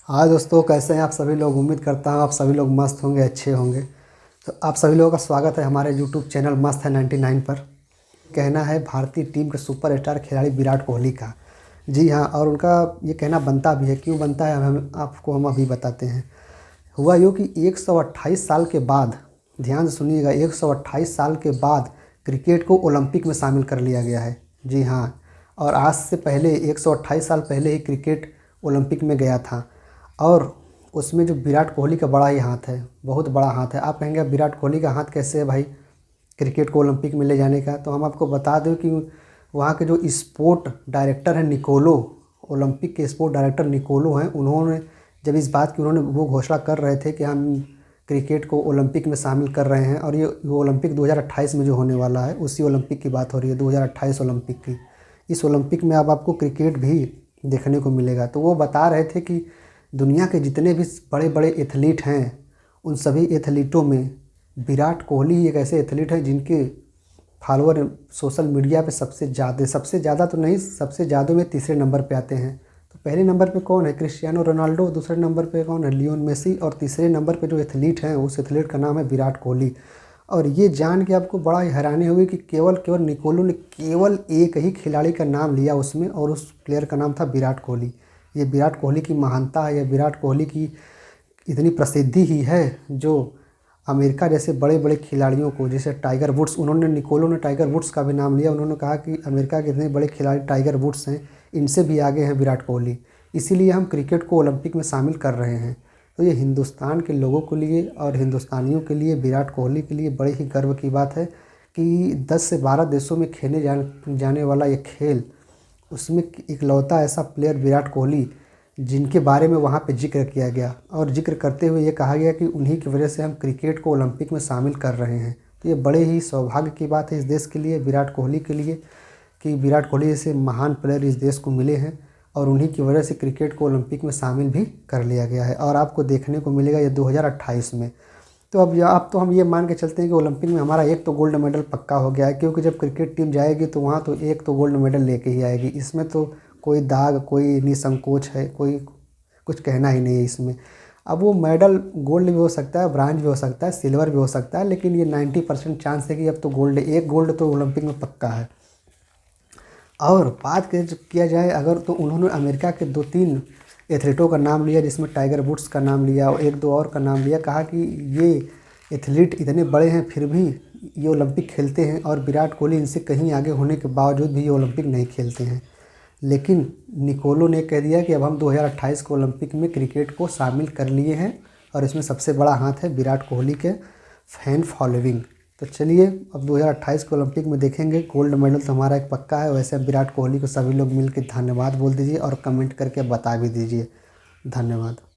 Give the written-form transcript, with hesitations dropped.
हाँ दोस्तों, कैसे हैं आप सभी लोग। उम्मीद करता हूँ आप सभी लोग मस्त होंगे, अच्छे होंगे। तो आप सभी लोगों का स्वागत है हमारे यूट्यूब चैनल मस्त है 99 पर। कहना है भारतीय टीम के सुपरस्टार खिलाड़ी विराट कोहली का। जी हाँ, और उनका ये कहना बनता भी है। क्यों बनता है हम अभी बताते हैं। हुआ यूँ कि 128 साल के बाद, ध्यान से सुनिएगा, 128 साल के बाद क्रिकेट को ओलंपिक में शामिल कर लिया गया है। जी हाँ, और आज से पहले 128 साल पहले ही क्रिकेट ओलंपिक में गया था। और उसमें जो विराट कोहली का बड़ा ही हाथ है, बहुत बड़ा हाथ है। आप कहेंगे विराट कोहली का हाथ कैसे है भाई क्रिकेट को ओलंपिक में ले जाने का। तो हम आपको बता दें कि वहाँ के जो स्पोर्ट डायरेक्टर हैं निकोलो, ओलंपिक के स्पोर्ट डायरेक्टर निकोलो हैं, उन्होंने जब इस बात की वो घोषणा कर रहे थे कि हम क्रिकेट को ओलंपिक में शामिल कर रहे हैं। और ये ओलंपिक 2028 में जो होने वाला है, उसी ओलंपिक की बात हो रही है, 2028 ओलंपिक की। इस ओलंपिक में अब आपको क्रिकेट भी देखने को मिलेगा। तो वो बता रहे थे कि दुनिया के जितने भी बड़े बड़े एथलीट हैं, उन सभी एथलीटों में विराट कोहली एक ऐसे एथलीट हैं जिनके फॉलोअर सोशल मीडिया पे सबसे ज़्यादा तो नहीं, सबसे ज़्यादा में तीसरे नंबर पे आते हैं। तो पहले नंबर पे कौन है? Cristiano Ronaldo. दूसरे नंबर पे कौन है? Leon Messi. और तीसरे नंबर पे जो एथलीट हैं, उस एथलीट का नाम है विराट कोहली। और ये जान के आपको बड़ा ही हैरानी होगी कि केवल निकोलो ने केवल एक ही खिलाड़ी का नाम लिया उसमें, और उस प्लेयर का नाम था विराट कोहली। ये विराट कोहली की महानता है, या विराट कोहली की इतनी प्रसिद्धि ही है जो अमेरिका जैसे बड़े बड़े खिलाड़ियों को, जैसे टाइगर वुड्स, निकोलो ने टाइगर वुड्स का भी नाम लिया। उन्होंने कहा कि अमेरिका के इतने बड़े खिलाड़ी टाइगर वुड्स हैं, इनसे भी आगे हैं विराट कोहली, इसीलिए हम क्रिकेट को ओलंपिक में शामिल कर रहे हैं। तो ये हिंदुस्तान के लोगों के लिए और हिंदुस्तानियों के लिए, विराट कोहली के लिए बड़े ही गर्व की बात है कि 10 से 12 देशों में खेले जाने वाला ये खेल, उसमें इकलौता ऐसा प्लेयर विराट कोहली जिनके बारे में वहाँ पे जिक्र किया गया। और जिक्र करते हुए ये कहा गया कि उन्हीं की वजह से हम क्रिकेट को ओलंपिक में शामिल कर रहे हैं। तो ये बड़े ही सौभाग्य की बात है इस देश के लिए, विराट कोहली के लिए, कि विराट कोहली जैसे महान प्लेयर इस देश को मिले हैं। और उन्हीं की वजह से क्रिकेट को ओलंपिक में शामिल भी कर लिया गया है। और आपको देखने को मिलेगा ये 2028 में। तो अब तो हम ये मान के चलते हैं कि ओलंपिक में हमारा एक तो गोल्ड मेडल पक्का हो गया है, क्योंकि जब क्रिकेट टीम जाएगी तो वहाँ तो एक तो गोल्ड मेडल लेके ही आएगी। इसमें तो कोई दाग, कोई निसंकोच है, कोई कुछ कहना ही नहीं है इसमें। अब वो मेडल गोल्ड भी हो सकता है, ब्रांज भी हो सकता है, सिल्वर भी हो सकता है, लेकिन ये 90% चांस है कि अब तो एक गोल्ड तो ओलंपिक में पक्का है। और बात किया जाए अगर, तो उन्होंने अमेरिका के 2-3 एथलीटों का नाम लिया, जिसमें टाइगर वुड्स का नाम लिया और 1-2 और का नाम लिया। कहा कि ये एथलीट इतने बड़े हैं फिर भी ये ओलंपिक खेलते हैं, और विराट कोहली इनसे कहीं आगे होने के बावजूद भी ये ओलंपिक नहीं खेलते हैं। लेकिन निकोलो ने कह दिया कि अब हम 2028 के ओलंपिक में क्रिकेट को शामिल कर लिए हैं, और इसमें सबसे बड़ा हाथ है विराट कोहली के फैन फॉलोइंग। तो चलिए अब 2028 के ओलंपिक में देखेंगे। गोल्ड मेडल तो हमारा एक पक्का है। वैसे विराट कोहली को सभी लोग मिलकर धन्यवाद बोल दीजिए और कमेंट करके बता भी दीजिए। धन्यवाद।